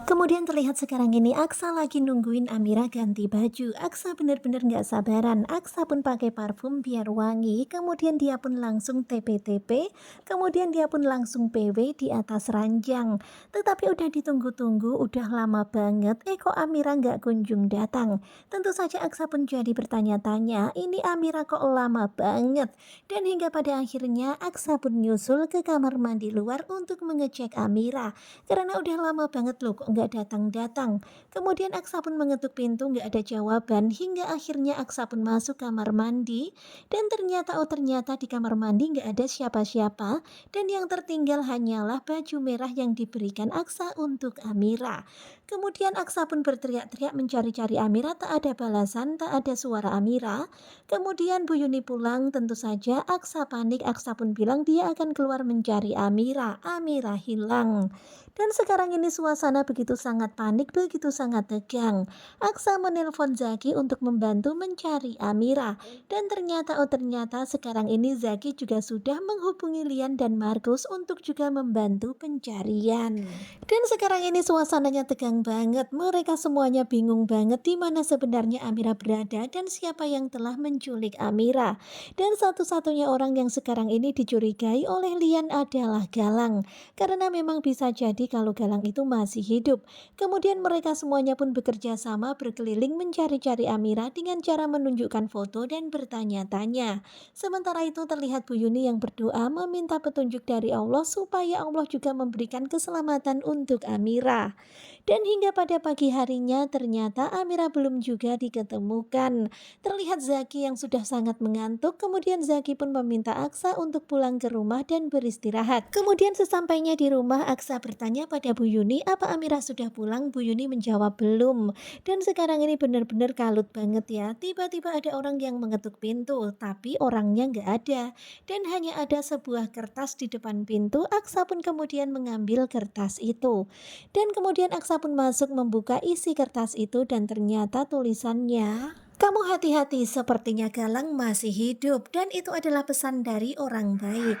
Kemudian terlihat sekarang ini Aksa lagi nungguin Amira ganti baju. Aksa bener-bener nggak sabaran. Aksa pun pakai parfum biar wangi. Kemudian dia pun langsung TP-TP. Kemudian dia pun langsung PW di atas ranjang. Tetapi udah ditunggu-tunggu, udah lama banget. Kok Amira nggak kunjung datang? Tentu saja Aksa pun jadi bertanya-tanya. Ini Amira kok lama banget? Dan hingga pada akhirnya Aksa pun nyusul ke kamar mandi luar untuk mengecek Amira. Karena udah lama banget loh kok nggak datang-datang. Kemudian Aksa pun mengetuk pintu nggak ada jawaban hingga akhirnya Aksa pun masuk kamar mandi dan ternyata di kamar mandi nggak ada siapa-siapa dan yang tertinggal hanyalah baju merah yang diberikan Aksa untuk Amira. Kemudian Aksa pun berteriak-teriak mencari-cari Amira, tak ada balasan, tak ada suara Amira. Kemudian Bu Yuni pulang, tentu saja Aksa panik. Aksa pun bilang dia akan keluar mencari Amira. Amira hilang. Dan sekarang ini suasana begitu sangat panik, begitu sangat tegang. Aksa menelpon Zaki untuk membantu mencari Amira. Dan ternyata sekarang ini Zaki juga sudah menghubungi Lian dan Markus untuk juga membantu pencarian. Dan sekarang ini suasananya tegang banget. Mereka semuanya bingung banget di mana sebenarnya Amira berada dan siapa yang telah menculik Amira. Dan satu-satunya orang yang sekarang ini dicurigai oleh Lian adalah Galang. Karena memang bisa jadi kalau Galang itu masih hidup. Kemudian mereka semuanya pun bekerja sama berkeliling mencari-cari Amira dengan cara menunjukkan foto dan bertanya-tanya. Sementara itu terlihat Bu Yuni yang berdoa meminta petunjuk dari Allah supaya Allah juga memberikan keselamatan untuk Amira. Dan hingga pada pagi harinya ternyata Amira belum juga diketemukan. Terlihat Zaki yang sudah sangat mengantuk, kemudian Zaki pun meminta Aksa untuk pulang ke rumah dan beristirahat. Kemudian sesampainya di rumah, Aksa bertanya pada Bu Yuni, apa Amira sudah pulang? Bu Yuni menjawab belum. Dan sekarang ini benar-benar kalut banget ya. Tiba-tiba ada orang yang mengetuk pintu, tapi orangnya nggak ada. Dan hanya ada sebuah kertas di depan pintu. Aksa pun kemudian mengambil kertas itu. Dan kemudian Aksa pun masuk membuka isi kertas itu dan ternyata tulisannya, kamu hati-hati, sepertinya Galang masih hidup dan itu adalah pesan dari orang baik.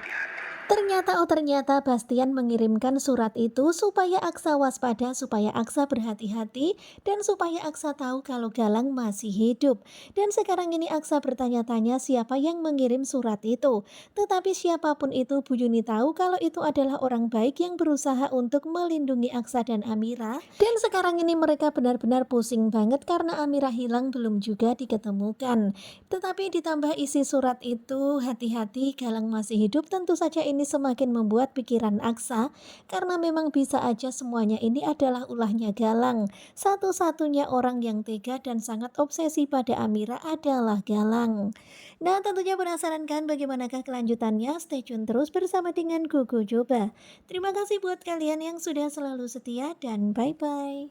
Ternyata Bastian mengirimkan surat itu supaya Aksa waspada, supaya Aksa berhati-hati, dan supaya Aksa tahu kalau Galang masih hidup. Dan sekarang ini Aksa bertanya-tanya siapa yang mengirim surat itu. Tetapi siapapun itu, Bu Yuni tahu kalau itu adalah orang baik yang berusaha untuk melindungi Aksa dan Amira. Dan sekarang ini mereka benar-benar pusing banget karena Amira hilang belum juga diketemukan. Tetapi ditambah isi surat itu, hati-hati Galang masih hidup, tentu saja ini semakin membuat pikiran Aksa karena memang bisa aja semuanya ini adalah ulahnya Galang. Satu-satunya orang yang tega dan sangat obsesi pada Amira adalah Galang. Nah, tentunya penasaran kan bagaimanakah kelanjutannya? Stay tune terus bersama dengan Gogo Joba. Terima kasih buat kalian yang sudah selalu setia dan bye-bye.